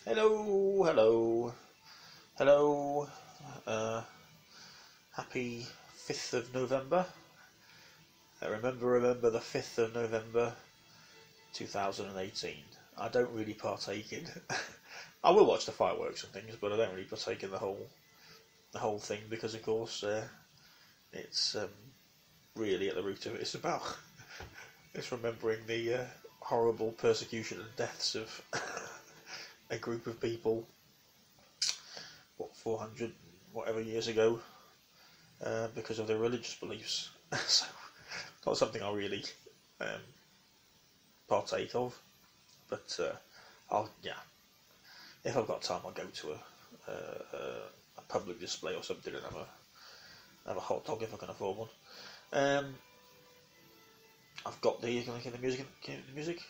Hello, hello, hello. Happy 5th of November. Remember the 5th of November 2018. I don't really partake in. I will watch the fireworks and things, but I don't really partake in the whole thing because, of course, it's really at the root of it. It's remembering the horrible persecution and deaths of a group of people, 400 whatever years ago, because of their religious beliefs. So, not something I really partake of, but if I've got time, I'll go to a public display or something and have a hot dog if I can afford one. I've got the music.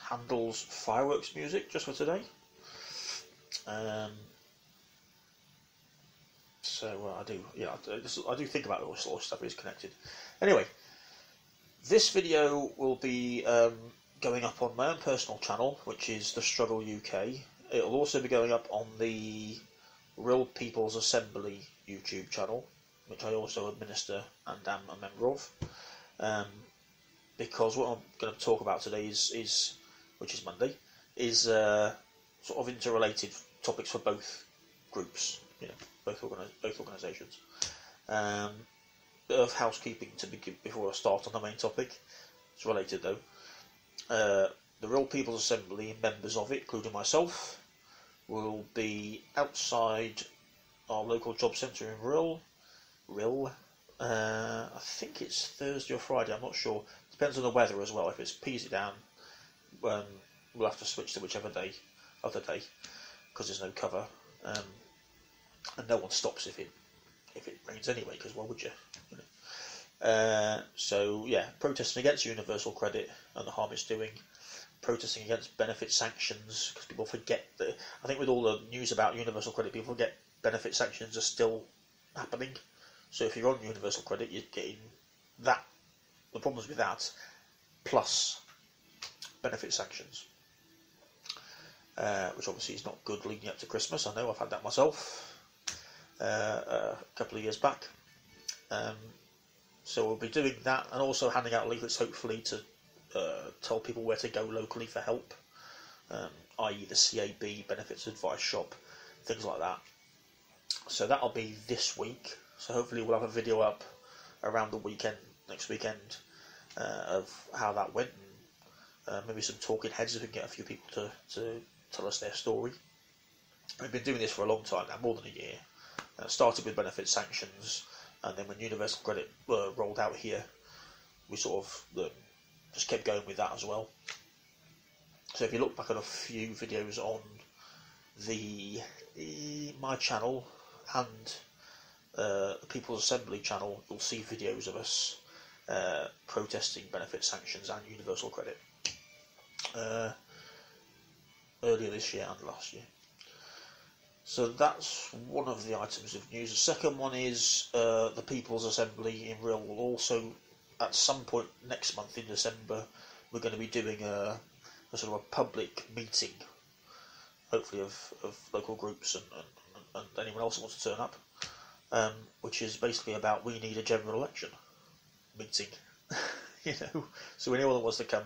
Handel's fireworks music just for today. I do think about all sort of stuff is connected. Anyway, this video will be going up on my own personal channel, which is TheStruggleUk. It'll also be going up on the Rhyl People's Assembly YouTube channel, which I also administer and am a member of. Because what I'm going to talk about today which is Monday, is sort of interrelated topics for both groups, both organisations. Bit of housekeeping to begin before I start on the main topic. It's related though. The Rhyl People's Assembly, members of it, including myself, will be outside our local Jobcentre in Rhyl. I think it's Thursday or Friday, I'm not sure. Depends on the weather as well. If it pees it down, we'll have to switch to whichever other day, because there's no cover, and no one stops if it rains anyway, because why would you? Protesting against universal credit and the harm it's doing, protesting against benefit sanctions, because people forget that. I think with all the news about universal credit, people forget benefit sanctions are still happening. So if you're on universal credit, you're getting that, the problems with that, plus benefit sanctions, which obviously is not good leading up to Christmas. I know, I've had that myself a couple of years back. So we'll be doing that, and also handing out leaflets, hopefully, to tell people where to go locally for help, i.e. the CAB, Benefits Advice Shop, things like that. So that'll be this week. So hopefully we'll have a video up around the weekend, next weekend, of how that went, and maybe some talking heads if we can get a few people to tell us their story. We've been doing this for a long time now, more than a year. Started with benefit sanctions, and then when universal credit rolled out here, we sort of just kept going with that as well. So if you look back at a few videos on my channel and the People's Assembly channel, you'll see videos of us protesting benefit sanctions and universal credit earlier this year and last year. So that's one of the items of news. The second one is the People's Assembly in Rhyl will also, at some point next month in December, we're going to be doing a sort of a public meeting, hopefully of local groups and anyone else who wants to turn up, which is basically about we need a general election meeting. So anyone that wants to come,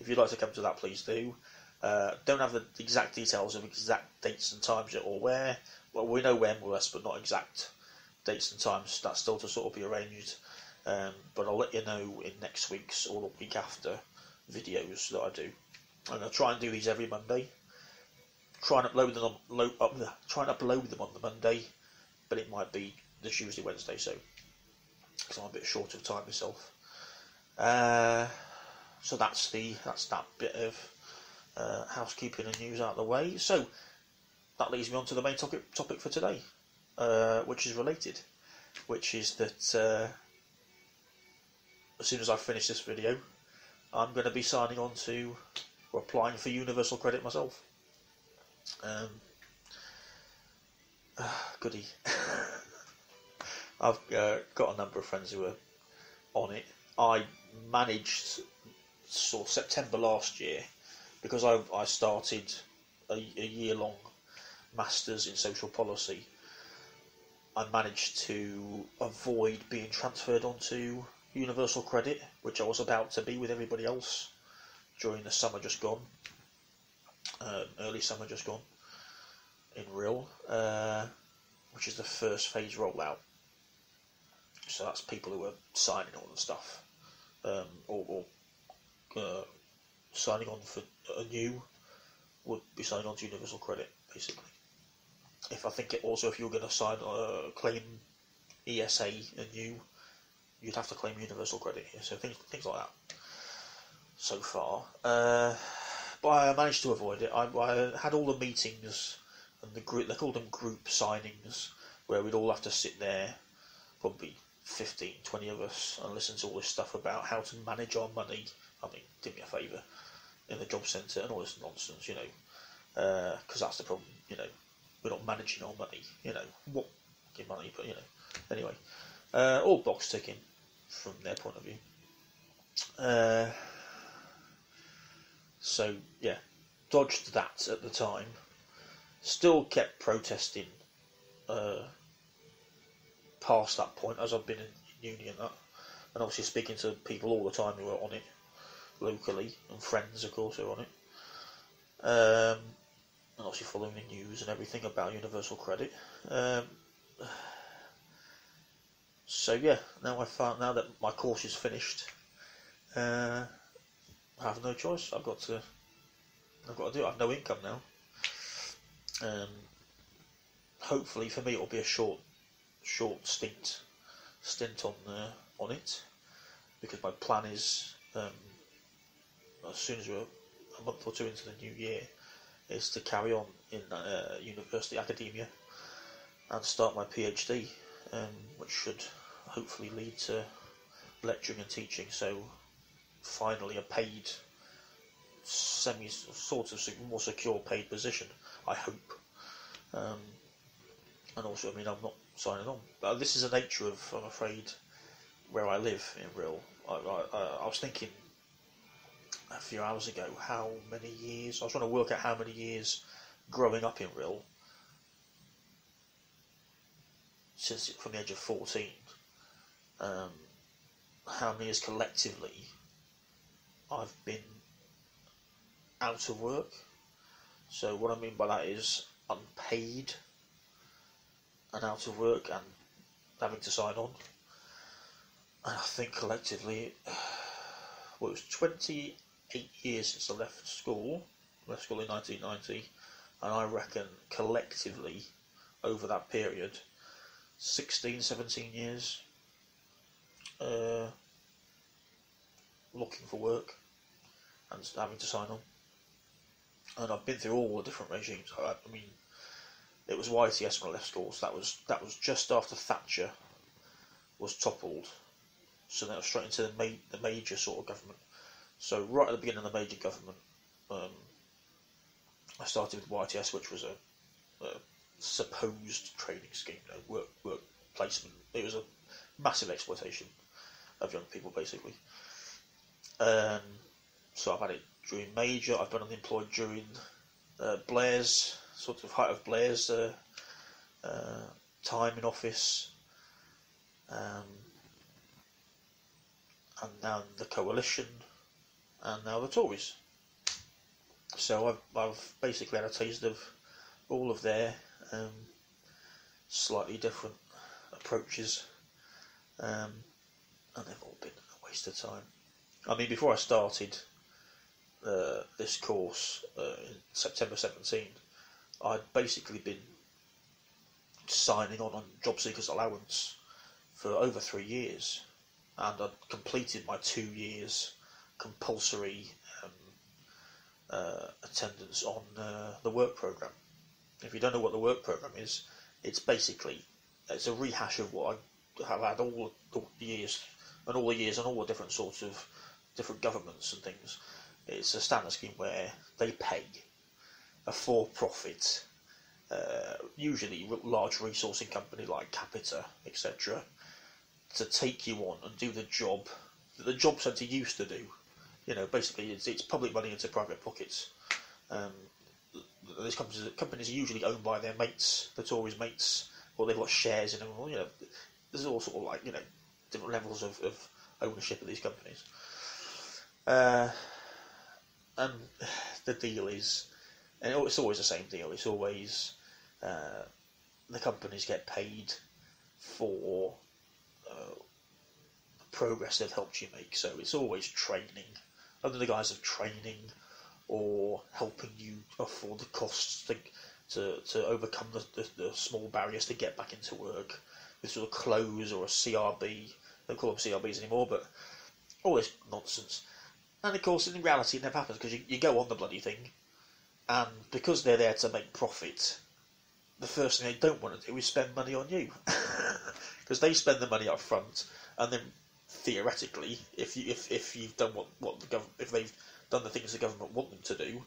if you'd like to come to that, please do. Don't have the exact details of exact dates and times yet, or where. Well, we know when more or less, but not exact dates and times. That's still to sort of be arranged. But I'll let you know in next week's or the week after videos that I do. I'm going to try and do these every Monday. Try and upload them on the Monday, but it might be the Tuesday, Wednesday. So, because I'm a bit short of time myself. So that's that bit of housekeeping and news out of the way. So that leads me on to the main topic for today, which is related, which is that as soon as I finish this video, I'm going to be signing on to or applying for universal credit myself. Goody. I've got a number of friends who are on it. I managed sort of September last year because I started a year-long Masters in Social Policy, I managed to avoid being transferred onto Universal Credit, which I was about to be with everybody else during the summer just gone, early summer just gone, in Rhyl, which is the first phase rollout. So that's people who are signing on and stuff, or signing on for a new would be signing on to Universal Credit, basically. If you're going to claim ESA anew, you'd have to claim Universal Credit. So things like that. So far, but I managed to avoid it. I had all the meetings and the group. They called them group signings, where we'd all have to sit there, probably 15, 20 of us, and listen to all this stuff about how to manage our money. I mean, do me a favour, in the Jobcentre and all this nonsense, because that's the problem, we're not managing our money, what money, but anyway, all box ticking from their point of view. So yeah, dodged that at the time. Still kept protesting past that point, as I've been in uni and that, and obviously speaking to people all the time who are on it locally, and friends of course who are on it, and obviously following the news and everything about Universal Credit. So yeah, now that my course is finished, I have no choice. I've got to do it. I have no income now. Hopefully for me it'll be a short stint on it, because my plan is, as soon as we're a month or two into the new year, is to carry on in university academia and start my PhD, which should hopefully lead to lecturing and teaching. So finally a paid, more secure paid position, I hope. And also, I'm not signing on. But this is the nature of, I'm afraid, where I live in Rhyl. I was thinking a few hours ago how many years, I was trying to work out how many years growing up in Rhyl, from the age of 14, how many years collectively I've been out of work. So what I mean by that is unpaid and out of work and having to sign on. And I think collectively, it was 28 years since I left school in 1990, and I reckon collectively over that period 16, 17 years looking for work and having to sign on. And I've been through all the different regimes. I mean, it was YTS when I left school, so that was just after Thatcher was toppled. So then I was straight into the major sort of government. So right at the beginning of the major government, I started with YTS, which was a supposed training scheme, work placement. It was a massive exploitation of young people, basically. So I've had it during major. I've been unemployed during Blair's, sort of height of Blair's time in office, and now the coalition, and now the Tories. So I've basically had a taste of all of their slightly different approaches, and they've all been a waste of time. I mean, before I started this course in September 17, I'd basically been signing on job seekers allowance for over 3 years, and I'd completed my 2 years compulsory attendance on the work programme. If you don't know what the work programme is, it's a rehash of what I have had all the years and all the different sorts of different governments and things. It's a standard scheme where they pay a for-profit, usually large resourcing company like Capita, etc., to take you on and do the job that the Jobcentre used to do. Basically it's public money into private pockets. These companies are usually owned by their mates, the Tories' mates, or they've got shares in them. Or, there's all sort of like different levels of ownership of these companies. And the deal is, and it's always the same deal. It's always the companies get paid for progress they've helped you make. So it's always training, under the guise of training, or helping you afford the costs to overcome the small barriers to get back into work with sort of clothes or a CRB. They don't call them CRBs anymore, but all this nonsense. And of course, in reality, it never happens because you go on the bloody thing, and because they're there to make profit, the first thing they don't want to do is spend money on you, because they spend the money up front, and then theoretically, if you've done what the government, if they've done the things the government want them to do,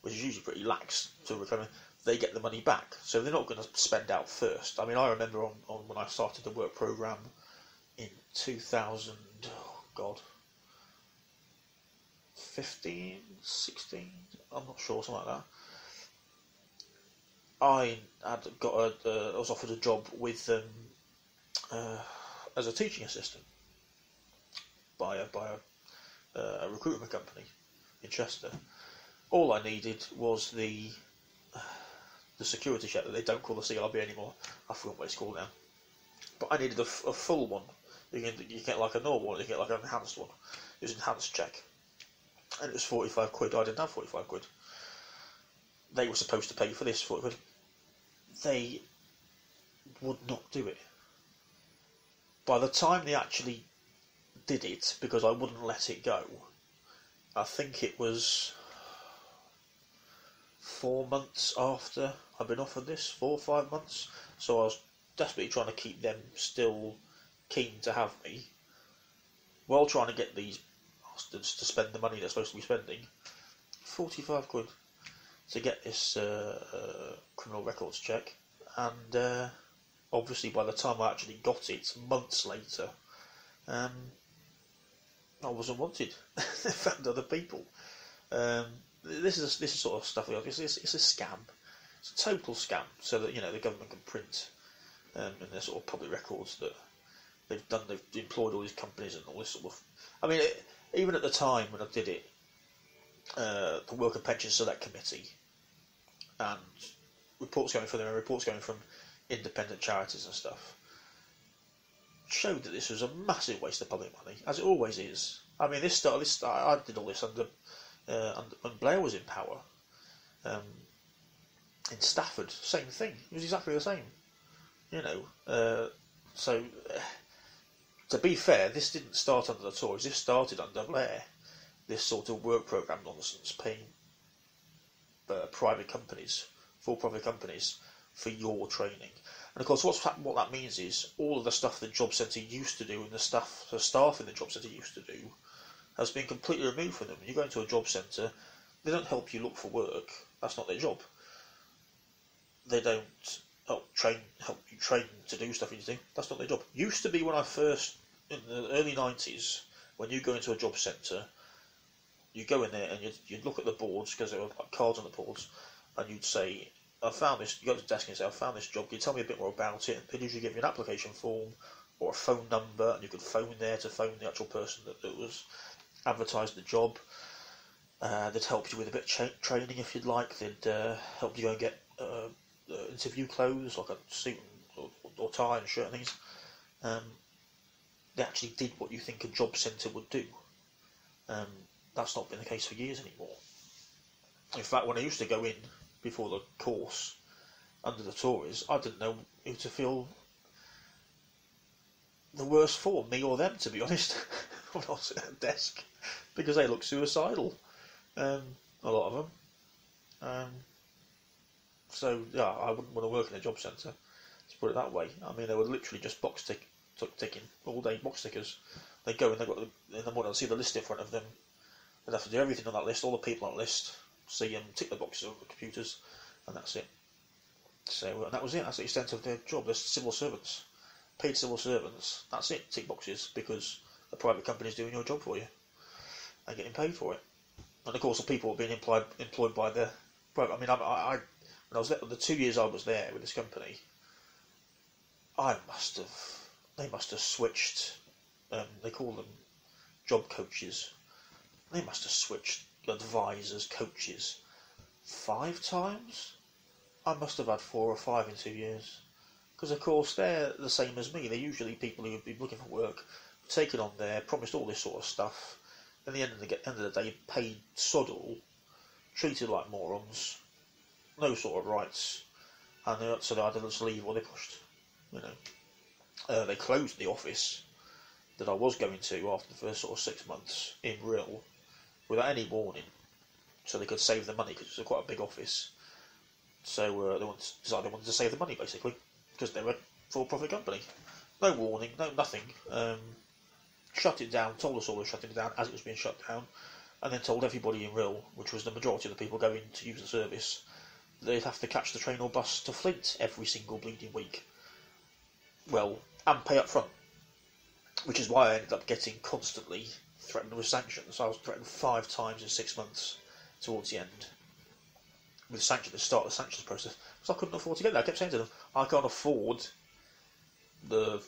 which is usually pretty lax to recover, they get the money back. So they're not going to spend out first. I mean, I remember on when I started the work programme in 2000, oh God, 15, 16, I'm not sure, something like that. I was offered a job with as a teaching assistant by a recruitment company in Chester. All I needed was the security check that they don't call the CRB anymore. I forgot what it's called now. But I needed a full one. You get like a normal one, you get like an enhanced one. It was an enhanced check. And it was 45 quid. I didn't have 45 quid. They were supposed to pay for this 40 quid. They would not do it. By the time they actually did it, because I wouldn't let it go, I think it was 4 months after I'd been offered this, 4 or 5 months. So I was desperately trying to keep them still keen to have me, while trying to get these bastards to spend the money they're supposed to be spending. 45 quid to get this criminal records check, and obviously by the time I actually got it, months later, I wasn't wanted. They found other people. This is sort of stuff. It's a scam. It's a total scam. So that the government can print in their sort of public records that they've employed all these companies and all this sort of. I mean, even at the time when I did it, the Work and Pension Select Committee and reports going from them and reports going from independent charities and stuff showed that this was a massive waste of public money, as it always is. I mean, I did all this under when Blair was in power. In Stafford, same thing. It was exactly the same. So to be fair, this didn't start under the Tories. This started under Blair. This sort of work programme nonsense, paying private companies, for-profit companies, for your training. And of course, what that means is all of the stuff the Jobcentre used to do and the staff in the Jobcentre used to do has been completely removed from them. When you go into a Jobcentre, they don't help you look for work. That's not their job. They don't help you train to do stuff you need to do. That's not their job. Used to be when I first, in the early 90s, when you go into a Jobcentre, you go in there and you'd look at the boards, because there were cards on the boards, and you'd say, I found this, you go to the desk and say, I found this job, can you tell me a bit more about it? They'd usually give you an application form or a phone number, and you could phone there to phone the actual person that was advertised the job. They'd help you with a bit of training if you'd like. They'd help you go and get interview clothes, like a suit or tie and shirt and things. They actually did what you think a job centre would do. That's not been the case for years anymore. In fact, when I used to go in before the course under the Tories, I didn't know who to feel the worst for, me or them, to be honest, when I was at a desk, because they looked suicidal, a lot of them. So yeah, I wouldn't want to work in a job centre, to put it that way. I mean, they were literally just ticking all day, box tickers. They go and they've got in the morning, they'll see the list in front of them. They'd have to do everything on that list, all the people on that list, see them, tick the boxes on the computers, and that's it. So that was it. That's the extent of their job. They're civil servants, paid civil servants. That's it. Tick boxes because the private company is doing your job for you and getting paid for it. And of course, the people were being employed by the private. I mean, I when I was there, the 2 years I was there with this company, they must have switched. They call them job coaches. They must have switched advisors, coaches 5 times. I must have had 4 or 5 in 2 years. Because of course they're the same as me. They're usually people who have been looking for work, taken on there, promised all this sort of stuff. At the end of the day, paid sod all, treated like morons, no sort of rights, and so they either just leave or they pushed. They closed the office that I was going to after the first sort of 6 months in Rhyl without any warning, so they could save the money because it was quite a big office. So they wanted to save the money basically because they were a for-profit company. No warning, no nothing. Shut it down, told us all to shut it down as it was being shut down, and then told everybody in Rhyl, which was the majority of the people going to use the service, they'd have to catch the train or bus to Flint every single bleeding week. Well, and pay up front. Which is why I ended up getting constantly threatened with sanctions. I was threatened 5 times in 6 months towards the end. With sanctions, the start of the sanctions process. Because I couldn't afford to get there. I kept saying to them, I can't afford the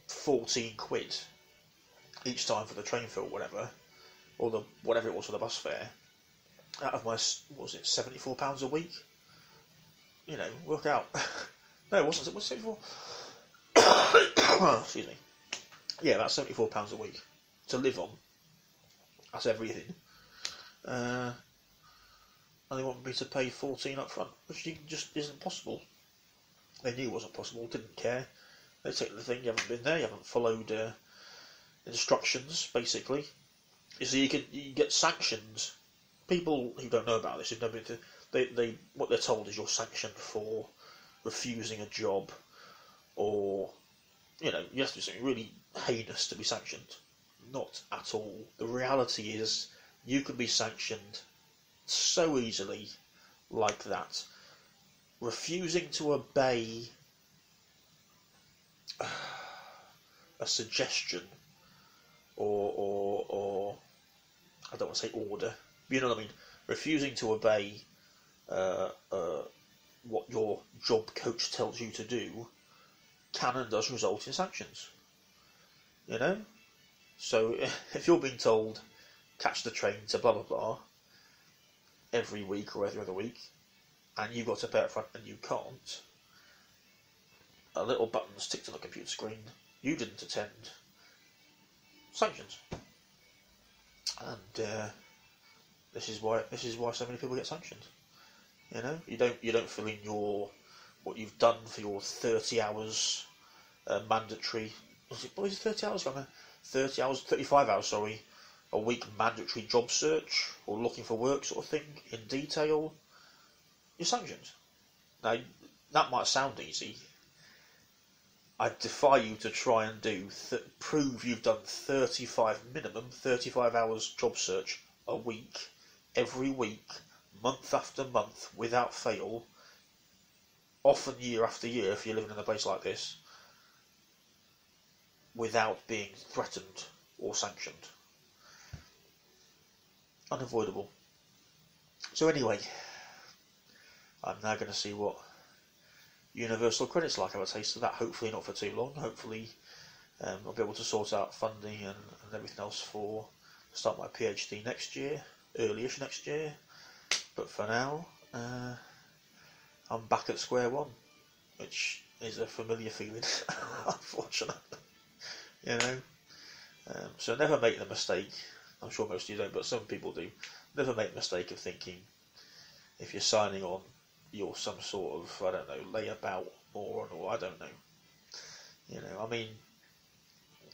14 quid each time for the train fare or whatever, or the whatever it was for the bus fare, out of my, what was it, £74 a week? Work out. No, it wasn't. It was 74. Excuse me. Yeah, that's £74 a week to live on. That's everything. And they want me to pay 14 up front, which just isn't possible. They knew it wasn't possible, didn't care. They take the thing, you haven't been there, you haven't followed instructions, basically. You see, you get sanctions. People who don't know about this, who've never been to, what they're told is you're sanctioned for refusing a job, or you have to do something really heinous to be sanctioned. Not at all. The reality is, you can be sanctioned so easily like that. Refusing to obey a suggestion or I don't want to say order, but you know what I mean. Refusing to obey what your job coach tells you to do can and does result in sanctions. So if you're being told catch the train to blah blah blah every week or every other week, and you've got to pay up front and you can't, a little button's ticked on the computer screen, you didn't attend, sanctions. And this is why so many people get sanctioned. You don't fill in what you've done for your 30 hours mandatory. What is it, 30 hours? 30 hours, 35 hours, sorry, a week mandatory job search or looking for work sort of thing in detail. You're sanctioned. Now, that might sound easy. I defy you to try and prove you've done 35 hours job search a week, every week, month after month, without fail, often year after year if you're living in a place like this, without being threatened or sanctioned. Unavoidable. So anyway, I'm now going to see what universal credit's like. I have a taste of that, hopefully not for too long. Hopefully I'll be able to sort out funding and everything else to start my PhD next year, early-ish next year. But for now, I'm back at square one, which is a familiar feeling, unfortunately. So never make the mistake, I'm sure most of you don't, but some people do, never make the mistake of thinking if you're signing on, you're some sort of, I don't know, layabout moron, or I don't know. I mean,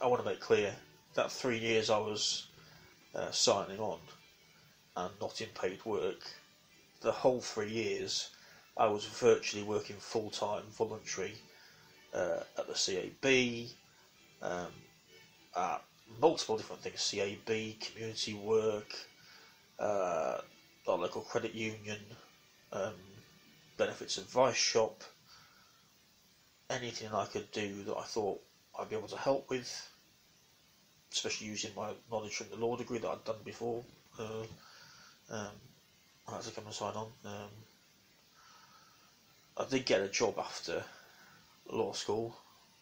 I want to make clear that 3 years I was signing on and not in paid work, the whole 3 years I was virtually working full-time, voluntary, at the CAB, at multiple different things, CAB, community work, our local credit union, benefits advice shop, anything I could do that I thought I'd be able to help with, especially using my knowledge from the law degree that I'd done before. I had to come and sign on. I did get a job after law school.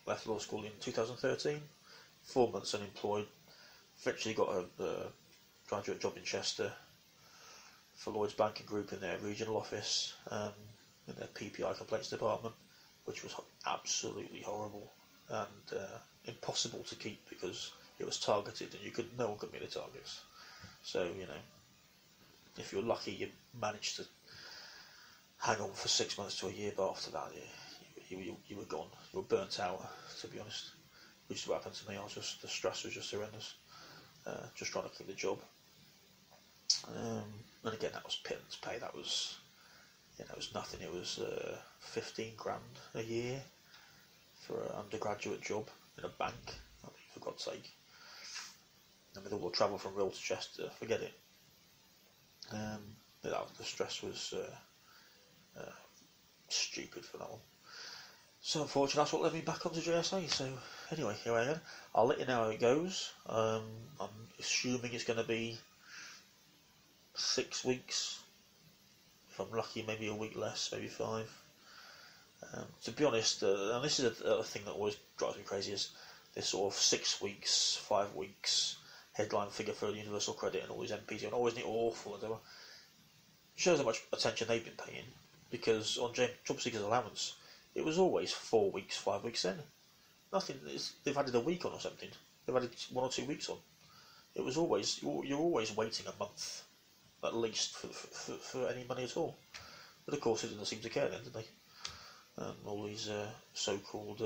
Left law school in 2013. 4 months unemployed. Eventually got a graduate job in Chester for Lloyd's Banking Group in their regional office, in their PPI complaints department, which was absolutely horrible and impossible to keep because it was targeted and no one could meet the targets. So, if you're lucky, you managed to hang on for 6 months to a year, but after that, you were gone. You were burnt out, to be honest. Which is what happened to me. The stress was just horrendous. Just trying to keep the job. And again, that was pittance pay. That was, it was nothing. It was 15 grand a year for an undergraduate job in a bank. I mean, for God's sake. And with all the travel from Rhyl to Chester, forget it. The stress was stupid for that one. So unfortunately, that's what led me back onto JSA. So anyway, here I am. I'll let you know how it goes. I'm assuming it's going to be 6 weeks. If I'm lucky, maybe a week less, maybe 5. To be honest, and this is a thing that always drives me crazy, is this sort of 6 weeks, 5 weeks headline figure for universal credit and all these MPs, and always awful. And shows how much attention they've been paying, because on job seekers allowance, it was always 4 weeks, 5 weeks then. Nothing. They've added a week on or something. They've added 1 or 2 weeks on. It was always, you're always waiting a month at least for any money at all. But of course, it didn't seem to care then, did they? All these so-called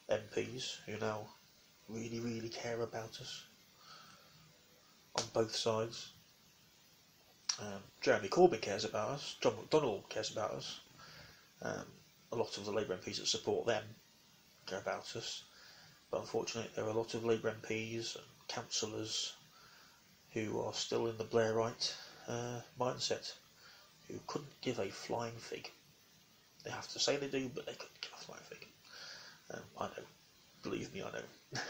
MPs who now really, really care about us on both sides. Jeremy Corbyn cares about us. John McDonnell cares about us. A lot of the Labour MPs that support them care about us. But unfortunately, there are a lot of Labour MPs and councillors who are still in the Blairite mindset, who couldn't give a flying fig. They have to say they do, but they couldn't give a flying fig. I know. Believe me, I know.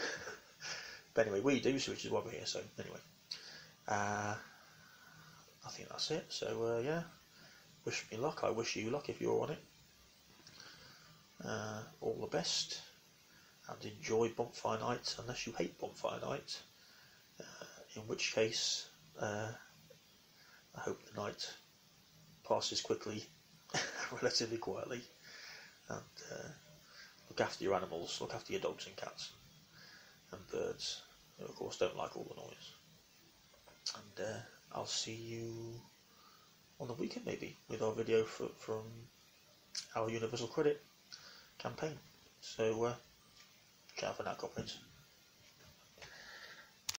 But anyway, we do, so which is why we're here. So anyway, I think that's it. So yeah, wish me luck. I wish you luck if you're on it. All the best, and enjoy bonfire night, unless you hate bonfire night. In which case, I hope the night passes quickly, relatively quietly, and look after your animals, look after your dogs and cats, and birds, who of course don't like all the noise. And I'll see you on the weekend maybe, with our video from our Universal Credit campaign. So, ciao for now, comrades.